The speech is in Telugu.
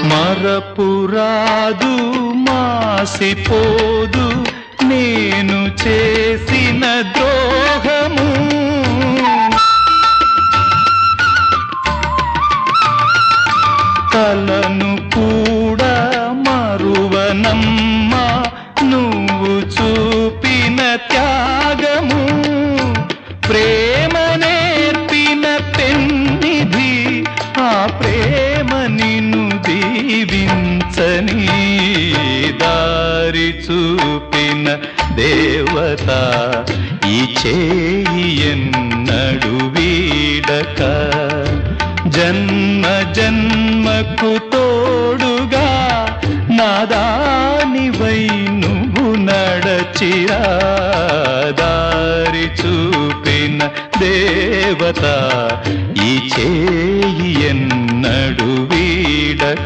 మరపురాదు మాసిపోదు నేను చేసిన ద్రోహము. తలను కూడా మరువనమ్మా నువ్వు చూపిన త్యాగము. ప్రేమ నేర్పిన పెన్నిధి ఆ ప్రేమ నిన్ను దీవించని. దారి చూపిన దేవత ఈ చేయి ఎన్నడు వీడక. జన్మ జన్మకు తోడుగా నాదానివై నువ్వు నడచిరా. దారి చూపిన దేవత ఈ చేయి ఎన్నడు వీడక.